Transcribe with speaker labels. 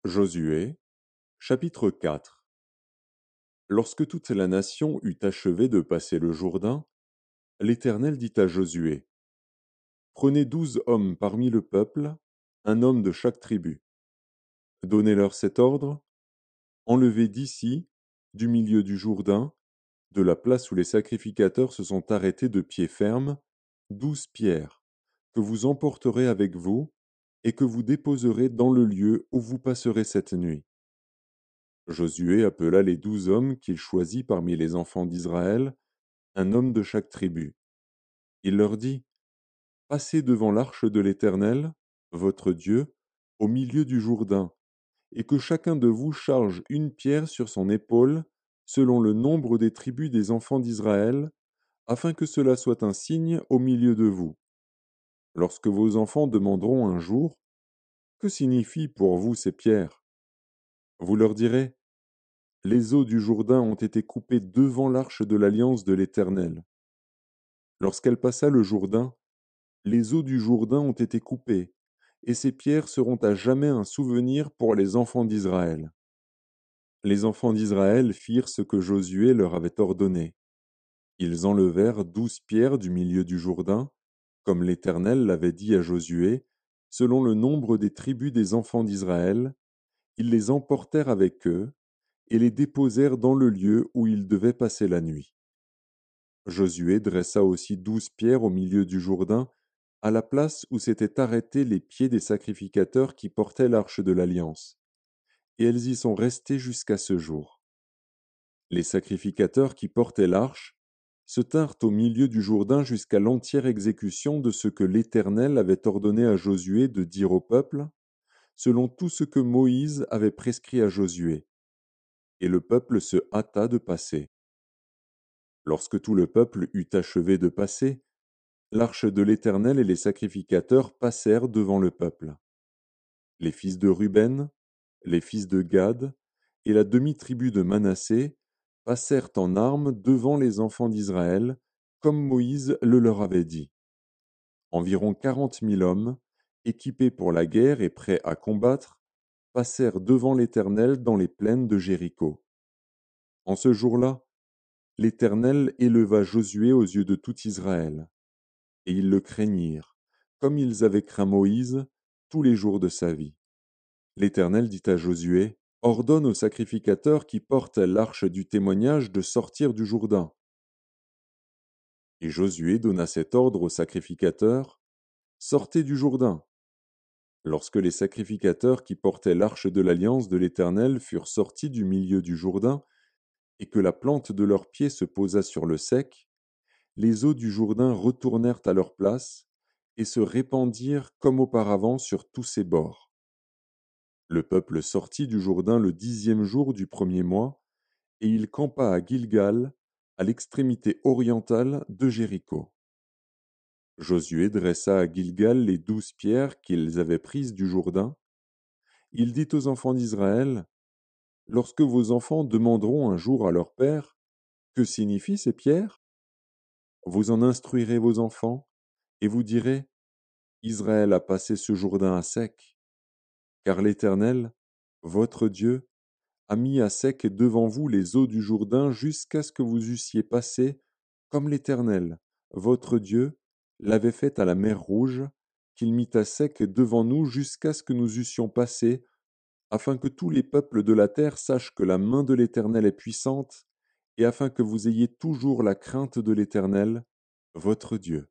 Speaker 1: Josué, chapitre 4. Lorsque toute la nation eut achevé de passer le Jourdain, l'Éternel dit à Josué, Prenez 12 hommes parmi le peuple, un homme de chaque tribu. Donnez-leur cet ordre, enlevez d'ici, du milieu du Jourdain, de la place où les sacrificateurs se sont arrêtés de pied ferme, 12 pierres, que vous emporterez avec vous, et que vous déposerez dans le lieu où vous passerez cette nuit. Josué appela les 12 hommes qu'il choisit parmi les enfants d'Israël, un homme de chaque tribu. Il leur dit, Passez devant l'arche de l'Éternel, votre Dieu, au milieu du Jourdain, et que chacun de vous charge une pierre sur son épaule, selon le nombre des tribus des enfants d'Israël, afin que cela soit un signe au milieu de vous. Lorsque vos enfants demanderont un jour, Que signifient pour vous ces pierres? Vous leur direz, Les eaux du Jourdain ont été coupées devant l'arche de l'alliance de l'Éternel. Lorsqu'elle passa le Jourdain, les eaux du Jourdain ont été coupées, et ces pierres seront à jamais un souvenir pour les enfants d'Israël. Les enfants d'Israël firent ce que Josué leur avait ordonné. Ils enlevèrent 12 pierres du milieu du Jourdain, comme l'Éternel l'avait dit à Josué, selon le nombre des tribus des enfants d'Israël. Ils les emportèrent avec eux, et les déposèrent dans le lieu où ils devaient passer la nuit. Josué dressa aussi 12 pierres au milieu du Jourdain, à la place où s'étaient arrêtés les pieds des sacrificateurs qui portaient l'arche de l'Alliance, et elles y sont restées jusqu'à ce jour. Les sacrificateurs qui portaient l'arche se tinrent au milieu du Jourdain jusqu'à l'entière exécution de ce que l'Éternel avait ordonné à Josué de dire au peuple, selon tout ce que Moïse avait prescrit à Josué. Et le peuple se hâta de passer. Lorsque tout le peuple eut achevé de passer, l'arche de l'Éternel et les sacrificateurs passèrent devant le peuple. Les fils de Ruben, les fils de Gad et la demi-tribu de Manassé passèrent en armes devant les enfants d'Israël, comme Moïse le leur avait dit. Environ 40 000 hommes, équipés pour la guerre et prêts à combattre, passèrent devant l'Éternel dans les plaines de Jéricho. En ce jour-là, l'Éternel éleva Josué aux yeux de tout Israël, et ils le craignirent, comme ils avaient craint Moïse tous les jours de sa vie. L'Éternel dit à Josué, Ordonne aux sacrificateurs qui portent l'arche du témoignage de sortir du Jourdain. Et Josué donna cet ordre aux sacrificateurs, Sortez du Jourdain. Lorsque les sacrificateurs qui portaient l'arche de l'alliance de l'Éternel furent sortis du milieu du Jourdain, et que la plante de leurs pieds se posa sur le sec, les eaux du Jourdain retournèrent à leur place, et se répandirent comme auparavant sur tous ses bords. Le peuple sortit du Jourdain le 10e jour du premier mois, et il campa à Gilgal, à l'extrémité orientale de Jéricho. Josué dressa à Gilgal les 12 pierres qu'ils avaient prises du Jourdain. Il dit aux enfants d'Israël, Lorsque vos enfants demanderont un jour à leur père, Que signifient ces pierres? Vous en instruirez vos enfants, et vous direz, Israël a passé ce Jourdain à sec, car l'Éternel, votre Dieu, a mis à sec devant vous les eaux du Jourdain jusqu'à ce que vous eussiez passé, comme l'Éternel, votre Dieu, l'avait fait à la mer Rouge, qu'il mit à sec devant nous jusqu'à ce que nous eussions passé, afin que tous les peuples de la terre sachent que la main de l'Éternel est puissante, et afin que vous ayez toujours la crainte de l'Éternel, votre Dieu.